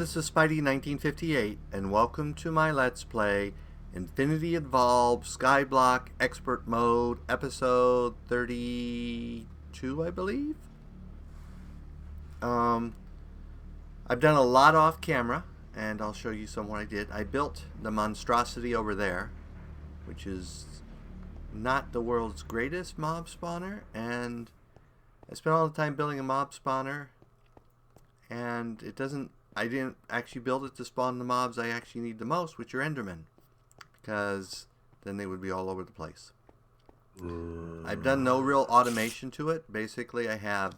this is Spidey1958, and welcome to my Let's Play Infinity Evolved Skyblock Expert Mode, episode 32, I believe. I've done a lot off camera, and I'll show you some what I did. I built the monstrosity over there, which is not the world's greatest mob spawner, and I spent all the time building a mob spawner, and I didn't actually build it to spawn the mobs I actually need the most, which are Endermen, because then they would be all over the place. I've done no real automation to it. Basically, I have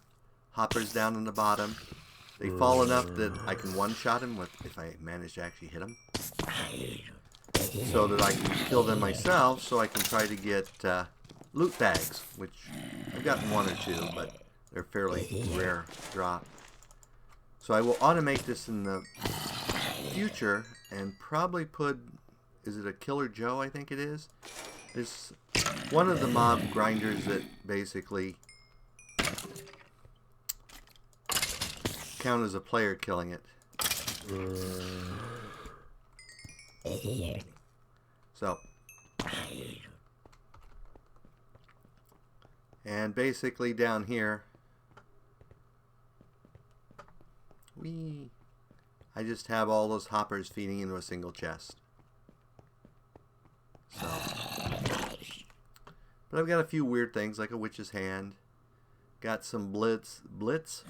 hoppers down in the bottom. They fall enough that I can one-shot them if I manage to actually hit them, so that I can kill them myself, so I can try to get loot bags, which I've gotten one or two, but they're fairly rare drop. So I will automate this in the future and probably put, is it a Killer Joe, I think it is? It's one of the mob grinders that basically count as a player killing it. So, and basically down here, I just have all those hoppers feeding into a single chest. So, but I've got a few weird things like a witch's hand. Got some blitz rods,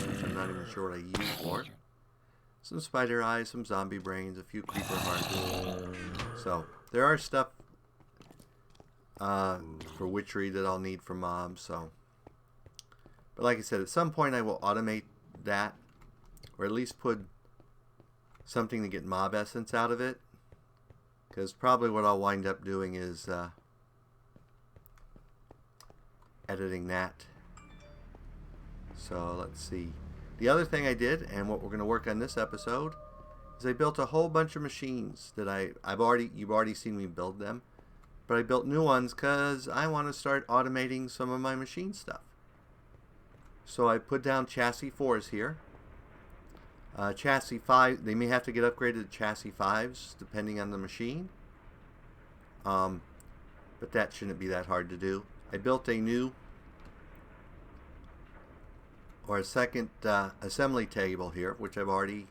which I'm not even sure what I use for. Some spider eyes, some zombie brains, a few creeper hearts. So there are stuff for witchery that I'll need for mobs. So, but like I said, at some point I will automate that, or at least put something to get mob essence out of it. Because probably what I'll wind up doing is editing that. So let's see. The other thing I did, and what we're going to work on this episode, is I built a whole bunch of machines that you've already seen me build them, but I built new ones because I want to start automating some of my machine stuff. So I put down chassis 4s here. Chassis 5, they may have to get upgraded to chassis 5s depending on the machine, but that shouldn't be that hard to do. I built a new, or a second assembly table here, which I've already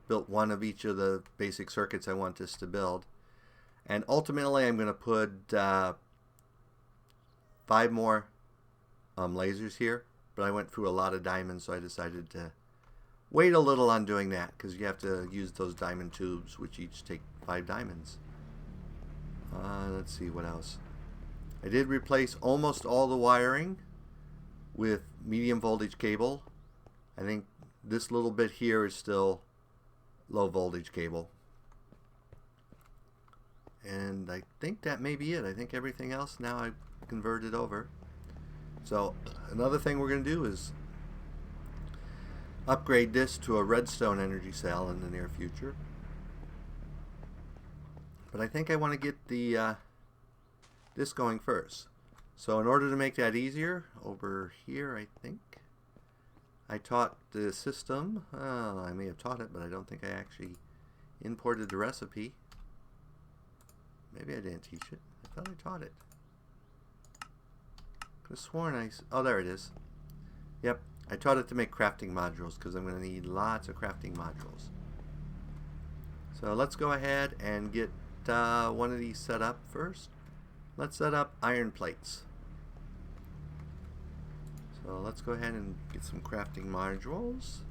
built one of each of the basic circuits I want this to build, and ultimately I'm going to put 5 more lasers here, but I went through a lot of diamonds, so I decided to wait a little on doing that, because you have to use those diamond tubes, which each take 5 diamonds. Let's see what else. I did replace almost all the wiring with medium voltage cable. I think this little bit here is still low voltage cable. And I think that may be it. I think everything else now I've converted over. So another thing we're going to do is upgrade this to a redstone energy cell in the near future. But I think I want to get the this going first. So in order to make that easier, over here I think I taught the system. I may have taught it, but I don't think I actually imported the recipe. Maybe I didn't teach it. I thought I taught it. Could have sworn oh, there it is. Yep. I taught it to make crafting modules because I'm going to need lots of crafting modules. So let's go ahead and get one of these set up first. Let's set up iron plates. So let's go ahead and get some crafting modules.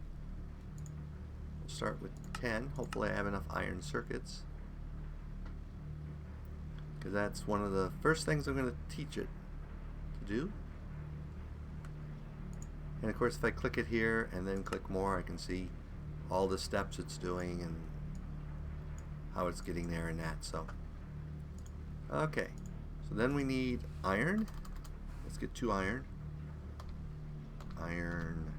We'll start with 10. Hopefully I have enough iron circuits, because that's one of the first things I'm going to teach it to do. And of course, if I click it here and then click more, I can see all the steps it's doing and how it's getting there and that. So, okay. So then we need iron. Let's get 2 iron. Iron.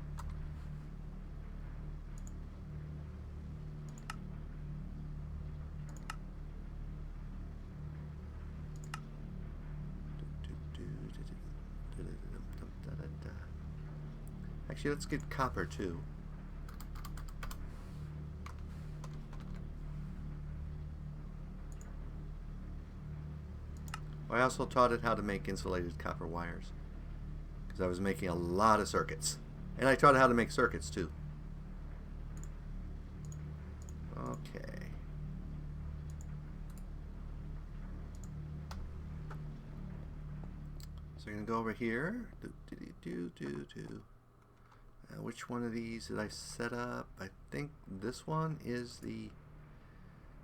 Actually, let's get copper too. I also taught it how to make insulated copper wires, because I was making a lot of circuits. And I taught it how to make circuits too. Okay. So we're going to go over here. Which one of these did I set up? I think this one is the...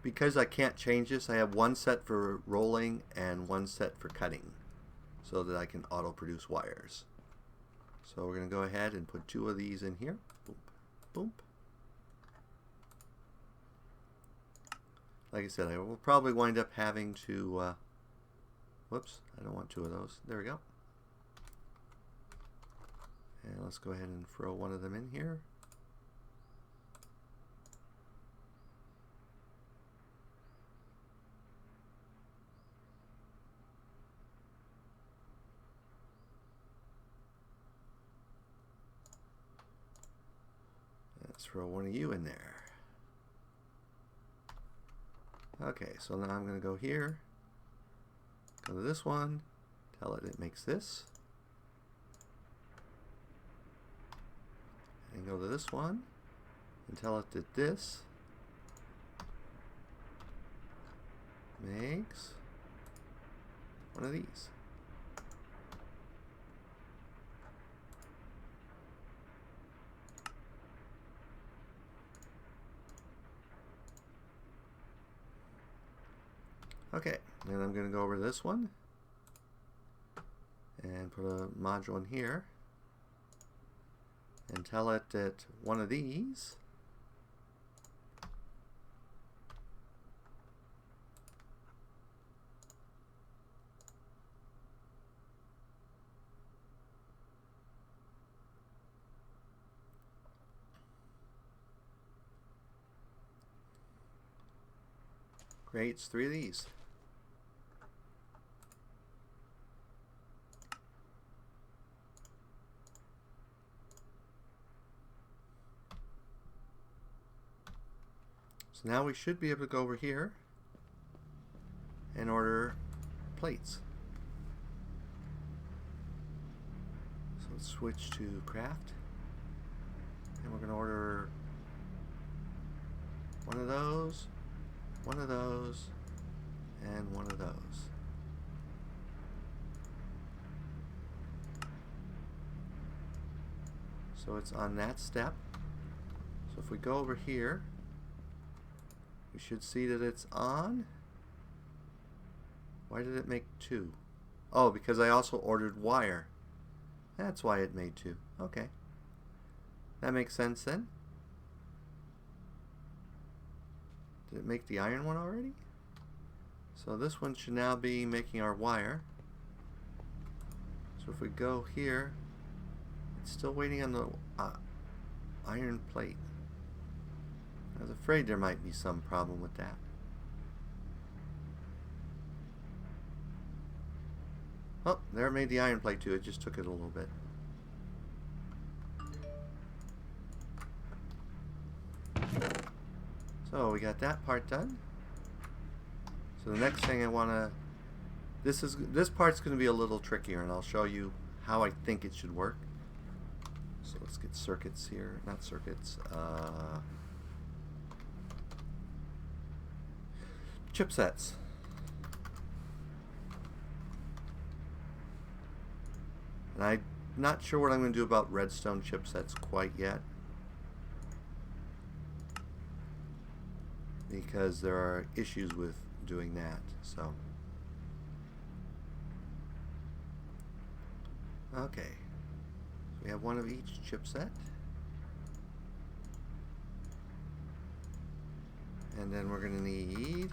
Because I can't change this, I have one set for rolling and one set for cutting, so that I can auto-produce wires. So we're going to go ahead and put two of these in here. Boom, boom. Like I said, I will probably wind up having to... whoops, I don't want two of those. There we go. And let's go ahead and throw one of them in here. Let's throw one of you in there. Okay, so now I'm going to go here, go to this one, tell it makes this, and go to this one, and tell it that this makes one of these. Okay, then I'm going to go over this one and put a module in here and tell it that one of these creates three of these. So now we should be able to go over here and order plates. So let's switch to craft, and we're going to order one of those, one of those, and one of those. So it's on that step. So if we go over here, we should see that it's on. Why did it make two? Oh, because I also ordered wire. That's why it made two. Okay. That makes sense then. Did it make the iron one already? So this one should now be making our wire. So if we go here, it's still waiting on the iron plate. I was afraid there might be some problem with that. Oh, there it made the iron plate too. It just took it a little bit. So we got that part done. So the next thing I want to... This part's going to be a little trickier, and I'll show you how I think it should work. So let's get circuits here. Not circuits. Chipsets. And I'm not sure what I'm going to do about redstone chipsets quite yet, because there are issues with doing that. So okay, so we have one of each chipset, and then we're going to need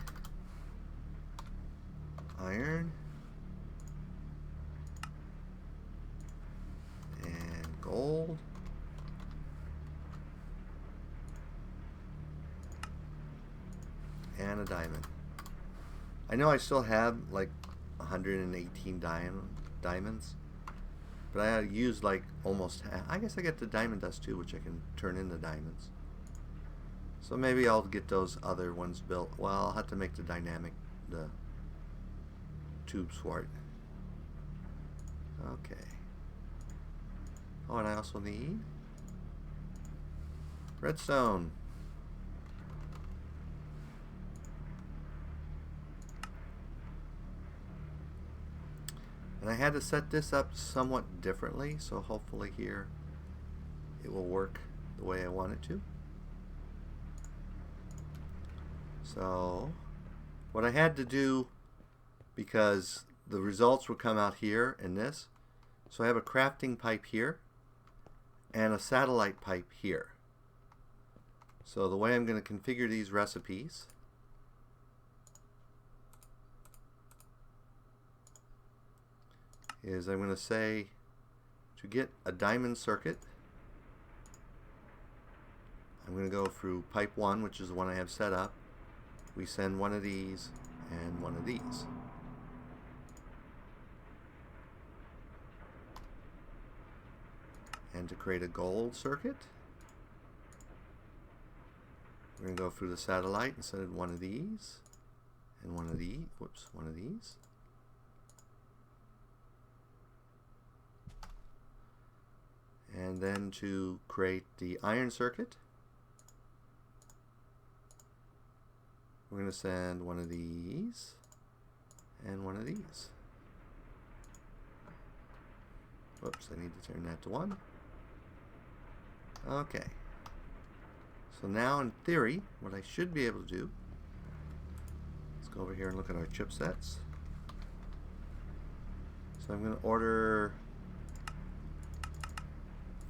iron and gold and a diamond. I know I still have like 118 diamonds, but I used like almost half. I guess I get the diamond dust too, which I can turn into diamonds. So maybe I'll get those other ones built. Well, I'll have to make the tubes for it. Okay. Oh, and I also need redstone. And I had to set this up somewhat differently, so hopefully here it will work the way I want it to. So what I had to do, because the results would come out here in this, so I have a crafting pipe here and a satellite pipe here. So the way I'm going to configure these recipes is I'm going to say to get a diamond circuit, I'm going to go through pipe 1, which is the one I have set up. We send one of these and one of these. And to create a gold circuit, we're going to go through the satellite and send one of these and one of these. Whoops, one of these. And then to create the iron circuit, we're going to send one of these and one of these. Whoops, I need to turn that to 1. Okay. So now in theory, what I should be able to do, let's go over here and look at our chipsets. So I'm going to order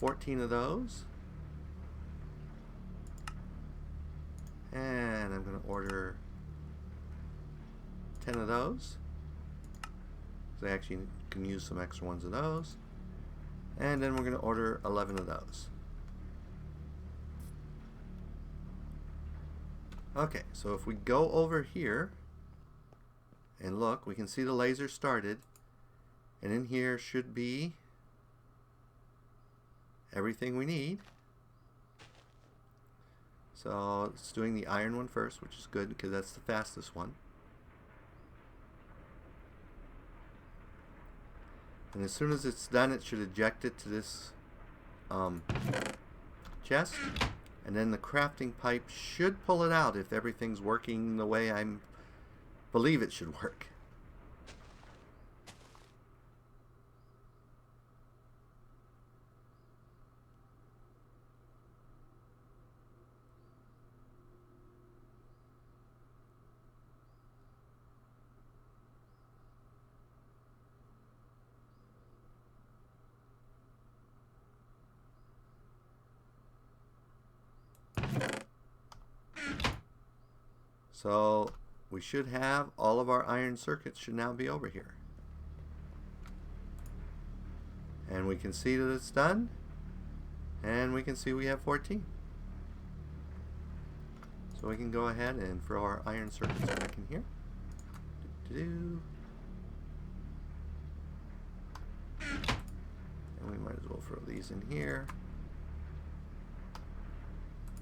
14 of those. And I'm going to order 10 of those. So I actually can use some extra ones of those. And then we're going to order 11 of those. Okay, so if we go over here and look, we can see the laser started. And in here should be everything we need. So it's doing the iron one first, which is good because that's the fastest one. And as soon as it's done, it should eject it to this chest. And then the crafting pipe should pull it out if everything's working the way I believe it should work. So we should have all of our iron circuits should now be over here. And we can see that it's done. And we can see we have 14. So we can go ahead and throw our iron circuits back in here. And we might as well throw these in here.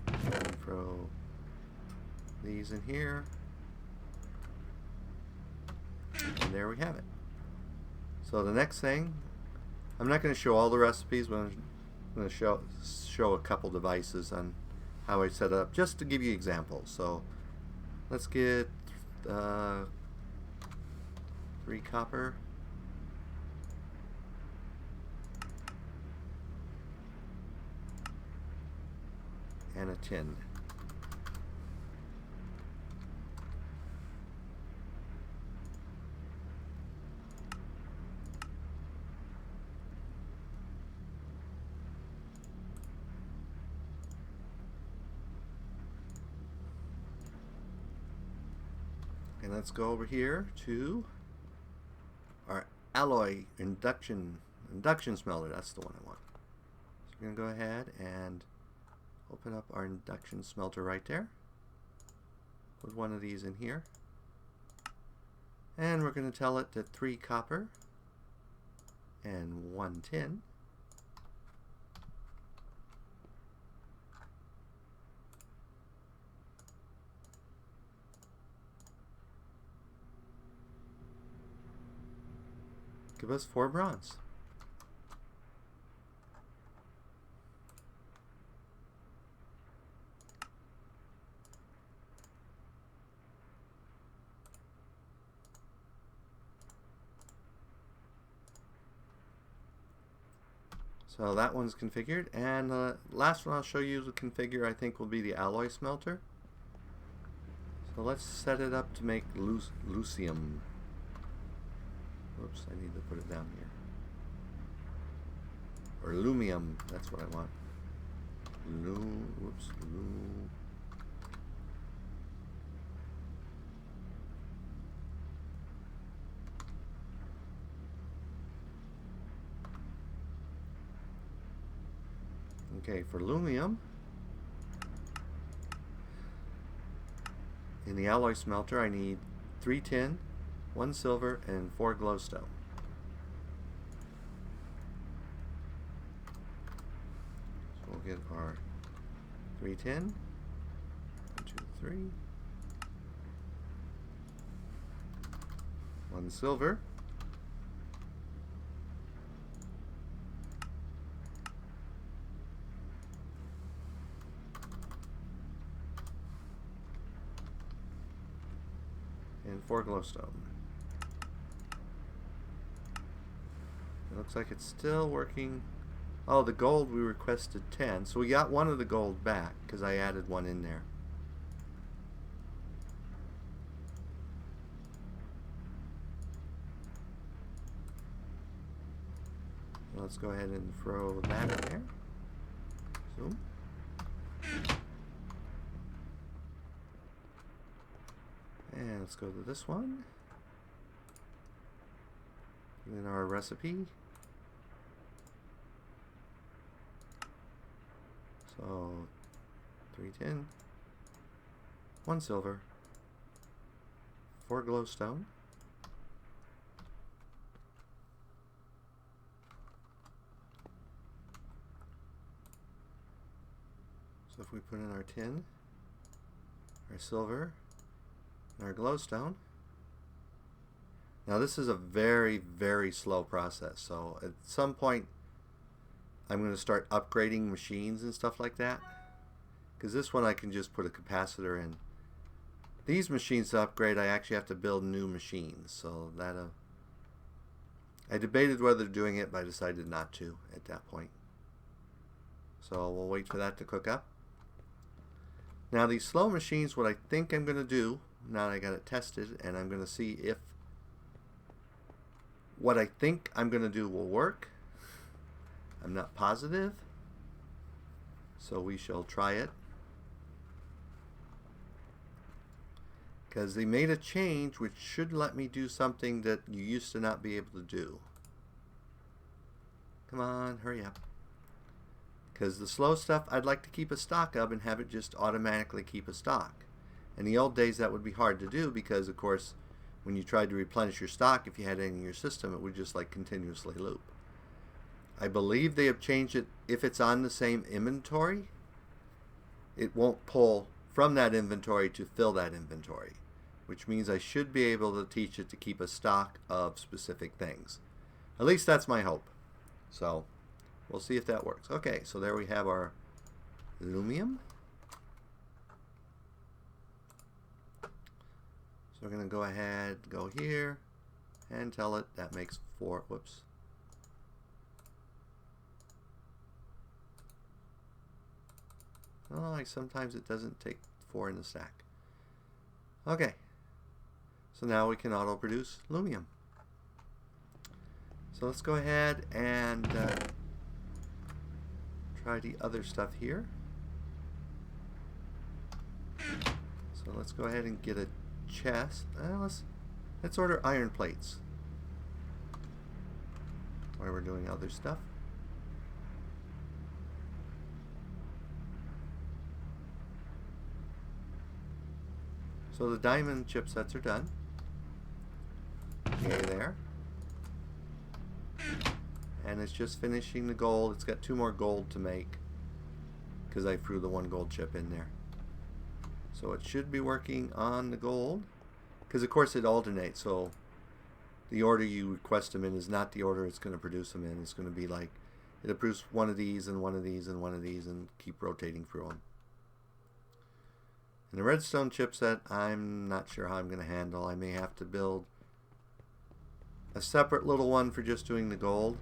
And throw these in here, and there we have it. So the next thing, I'm not going to show all the recipes, but I'm going to show a couple devices on how I set it up, just to give you examples. So let's get 3 copper, and a tin. And let's go over here to our alloy induction smelter. That's the one I want. So we're going to go ahead and open up our induction smelter right there. Put one of these in here. And we're going to tell it that 3 copper and 1 tin. give us 4 bronze. So that one's configured, and the last one I'll show you to configure I think will be the alloy smelter. So let's set it up to make lucium. Whoops, I need to put it down here. Or lumium, that's what I want. Whoops, Okay, for lumium, in the alloy smelter I need 3 tin, 1 silver, and 4 glowstone. So we'll get our 3 tin, 1, 2, 3, 1 silver, and 4 glowstone. It looks like it's still working. Oh, the gold we requested 10, so we got one of the gold back because I added one in there. Let's go ahead and throw that in there. Zoom. And let's go to this one. Put in our recipe. So 3 tin, 1 silver, 4 glowstone, so if we put in our tin, our silver, and our glowstone. Now this is a very, very slow process, so at some point I'm going to start upgrading machines and stuff like that, because this one I can just put a capacitor in. These machines to upgrade I actually have to build new machines, so that I debated whether doing it, but I decided not to at that point. So we'll wait for that to cook up. Now these slow machines, what I think I'm going to do, now that I got it tested, and I'm going to see if what I think I'm going to do will work. I'm not positive, so we shall try it. Because they made a change which should let me do something that you used to not be able to do. Come on, hurry up. Because the slow stuff I'd like to keep a stock of and have it just automatically keep a stock. In the old days that would be hard to do because of course when you tried to replenish your stock, if you had any in your system, it would just like continuously loop. I believe they have changed it. If it's on the same inventory, it won't pull from that inventory to fill that inventory, which means I should be able to teach it to keep a stock of specific things. At least that's my hope. So we'll see if that works. Okay, so there we have our lumium. So we're going to go ahead, go here, and tell it that makes 4. Whoops. Oh, like sometimes it doesn't take 4 in the stack. Okay. So now we can auto produce lumium. So let's go ahead and try the other stuff here. So let's go ahead and get a chest. Let's order iron plates while we're doing other stuff. So the diamond chipsets are done. Yay there. And it's just finishing the gold. It's got 2 more gold to make because I threw the 1 gold chip in there. So it should be working on the gold because of course it alternates. So the order you request them in is not the order it's going to produce them in. It's going to be like, it'll produce one of these and one of these and one of these and keep rotating through them. And the redstone chipset, I'm not sure how I'm going to handle. I may have to build a separate little one for just doing the gold.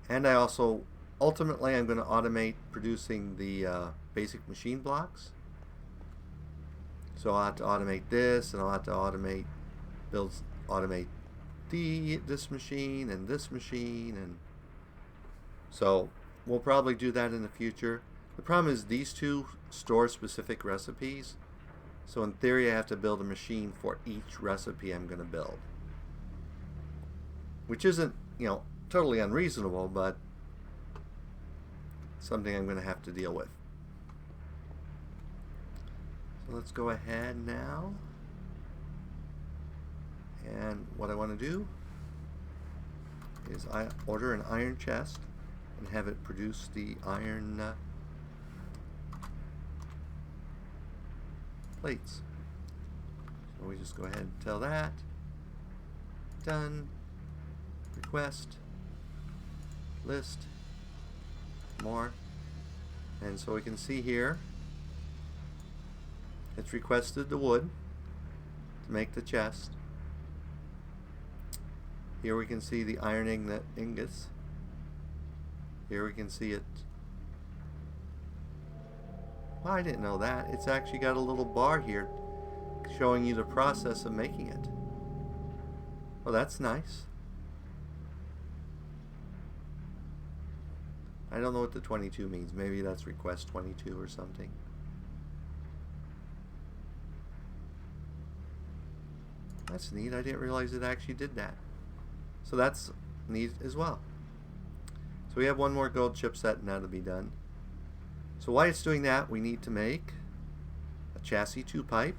And I also, ultimately, I'm going to automate producing the basic machine blocks. So I'll have to automate this, and I'll have to automate this machine and this machine, and so we'll probably do that in the future. The problem is these two store specific recipes, so in theory I have to build a machine for each recipe I'm going to build, which isn't, you know, totally unreasonable, but something I'm going to have to deal with. So let's go ahead now, and what I want to do is I order an iron chest and have it produce the iron plates. So we just go ahead and tell that. Done. Request. List. More. And so we can see here it's requested the wood to make the chest. Here we can see the iron ingots. Here we can see it. Well, I didn't know that. It's actually got a little bar here showing you the process of making it. Well, that's nice. I don't know what the 22 means. Maybe that's request 22 or something. That's neat. I didn't realize it actually did that. So that's neat as well. So we have one more gold chipset and that'll be done. So while it's doing that, we need to make a chassis 2 pipe.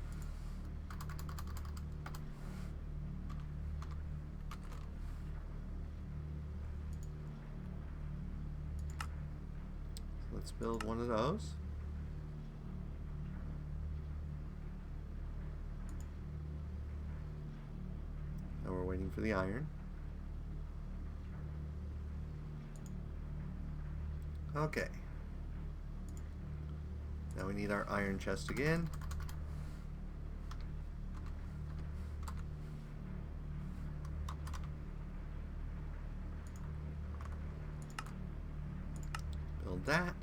So let's build one of those. Now we're waiting for the iron. Okay. Now we need our iron chest again. Build that.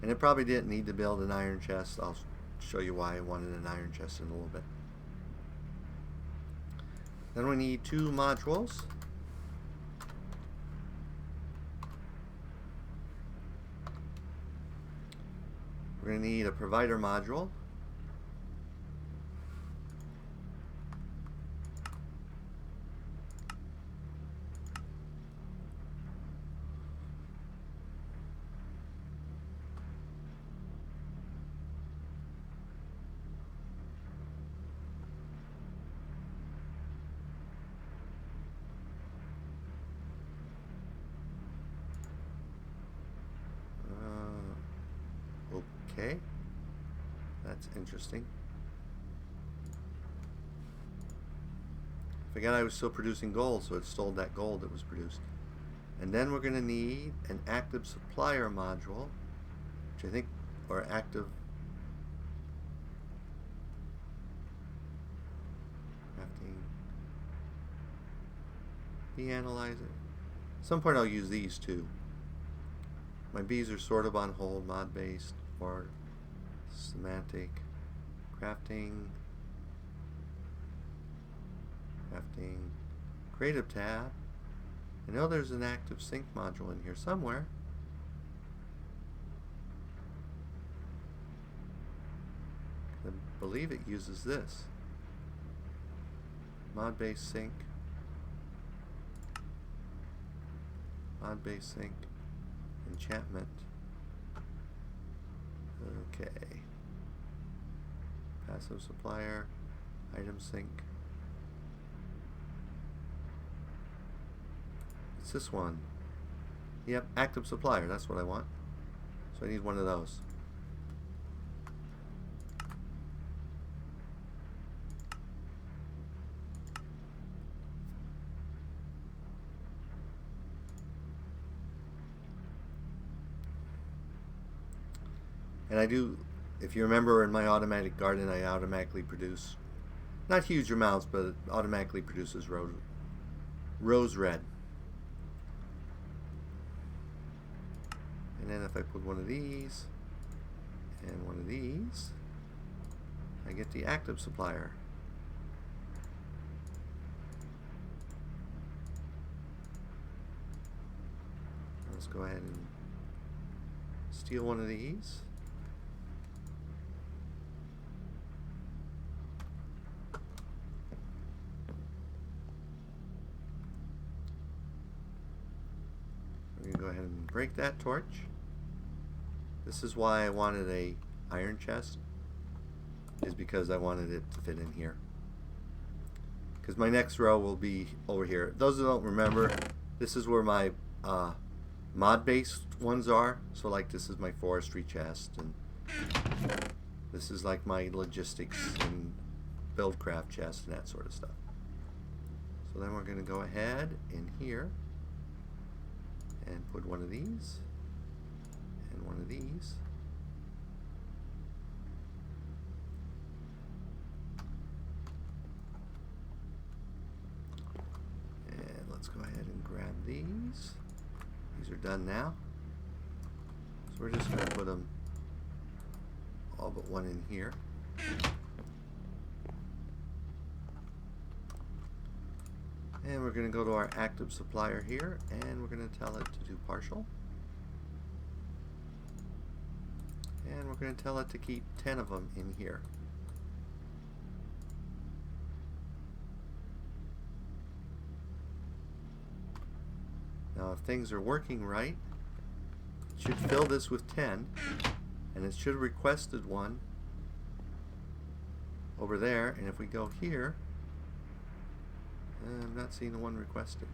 And it probably didn't need to build an iron chest. I'll show you why I wanted an iron chest in a little bit. Then we need 2 modules. We're going to need a provider module. Okay, that's interesting. Forgot I was still producing gold, so it stole that gold that was produced. And then we're going to need an active supplier module, which I think, or active crafting, bee analyzer. At some point I'll use these too. My bees are sort of on hold, mod based or semantic. Crafting, creative tab. I know there's an active sync module in here somewhere. I believe it uses this. Mod based sync. Mod based sync. Enchantment. Okay. Passive supplier. Item sync. It's this one. Yep, active supplier. That's what I want. So I need one of those. And I do, if you remember in my automatic garden, I automatically produce, not huge amounts, but it automatically produces rose red. And then if I put one of these and one of these, I get the active supplier. Let's go ahead and steal one of these. We're going to go ahead and break that torch. This is why I wanted a iron chest, is because I wanted it to fit in here. Because my next row will be over here. Those who don't remember, this is where my mod-based ones are. So like this is my forestry chest, and this is like my logistics and buildcraft chest and that sort of stuff. So then we're going to go ahead in here and put one of these and one of these. And let's go ahead and grab these. These are done now. So we're just going to put them all but one in here. And we're going to go to our active supplier here, and we're going to tell it to do partial. And we're going to tell it to keep 10 of them in here. Now if things are working right, it should fill this with 10, and it should have requested one over there, and if we go here, I'm not seeing the one requested.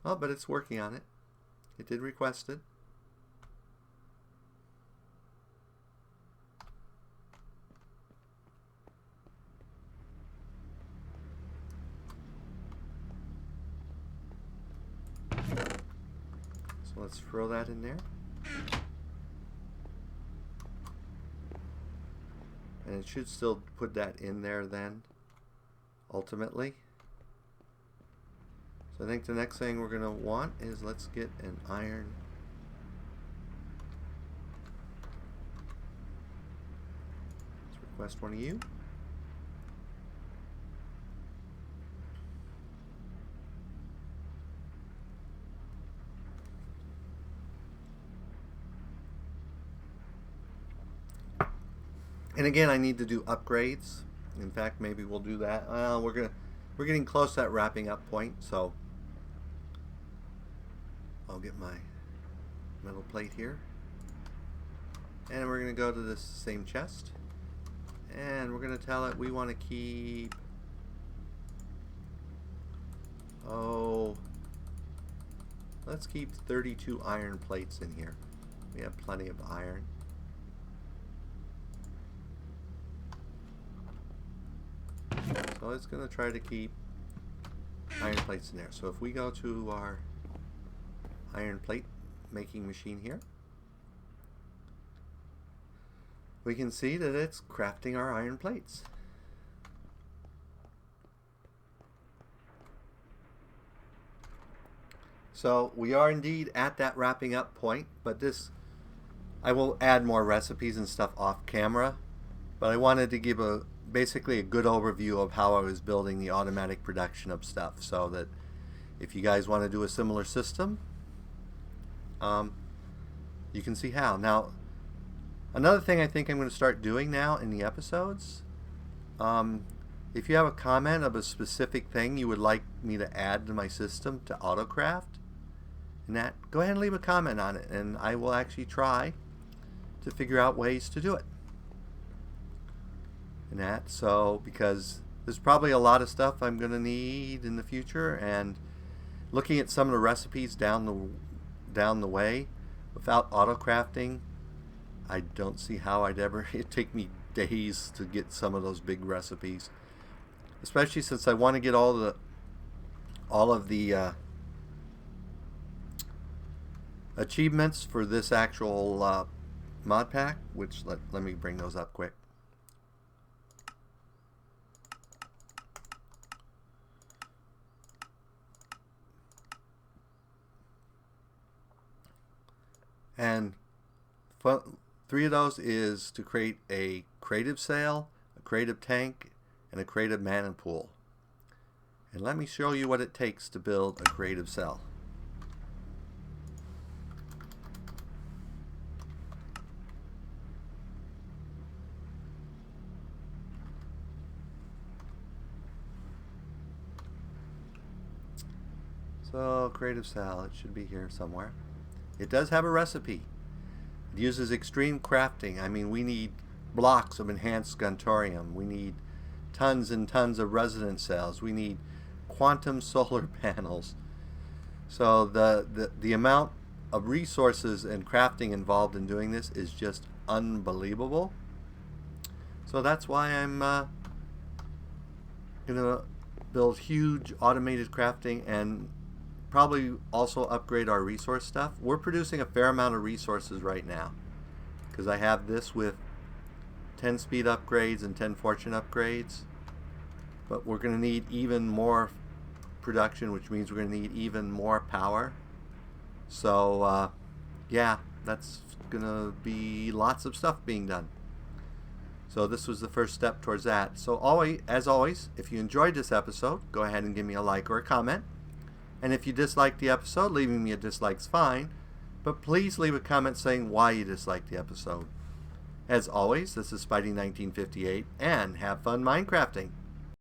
Oh, but it's working on it. It did request it. So let's throw that in there. And it should still put that in there then, ultimately. So I think the next thing we're going to want is, let's get an iron. Let's request one of you. And again, I need to do upgrades. In fact, maybe we'll do that. We're getting close to that wrapping up point, so I'll get my metal plate here, and we're going to go to this same chest, and we're going to tell it we want to keep, let's keep 32 iron plates in here. We have plenty of iron. So it's going to try to keep iron plates in there. So if we go to our iron plate making machine here, we can see that it's crafting our iron plates. So we are indeed at that wrapping up point, but I will add more recipes and stuff off camera, but I wanted to give basically a good overview of how I was building the automatic production of stuff, so that if you guys want to do a similar system, you can see how. Now, another thing I think I'm going to start doing now in the episodes, if you have a comment of a specific thing you would like me to add to my system to autocraft, go ahead and leave a comment on it, and I will actually try to figure out ways to do it. So because there's probably a lot of stuff I'm going to need in the future, and looking at some of the recipes down the way, without autocrafting, I don't see how it'd take me days to get some of those big recipes, especially since I want to get all of the achievements for this actual mod pack, which let me bring those up quick. And 3 of those is to create a creative sail, a creative tank, and a creative mana pool. And let me show you what it takes to build a creative sail. So, creative sail, it should be here somewhere. It does have a recipe. It uses extreme crafting. I mean, we need blocks of enhanced guntorium. We need tons and tons of resonance cells. We need quantum solar panels. So the amount of resources and crafting involved in doing this is just unbelievable. So that's why I'm going to build huge automated crafting and probably also upgrade our resource stuff. We're producing a fair amount of resources right now because I have this with 10 speed upgrades and 10 fortune upgrades, but we're going to need even more production, which means we're going to need even more power. So yeah, that's going to be lots of stuff being done. So this was the first step towards that. So as always, if you enjoyed this episode, go ahead and give me a like or a comment. And if you disliked the episode, leaving me a dislike's fine, but please leave a comment saying why you disliked the episode. As always, this is Spidey1958, and have fun Minecrafting!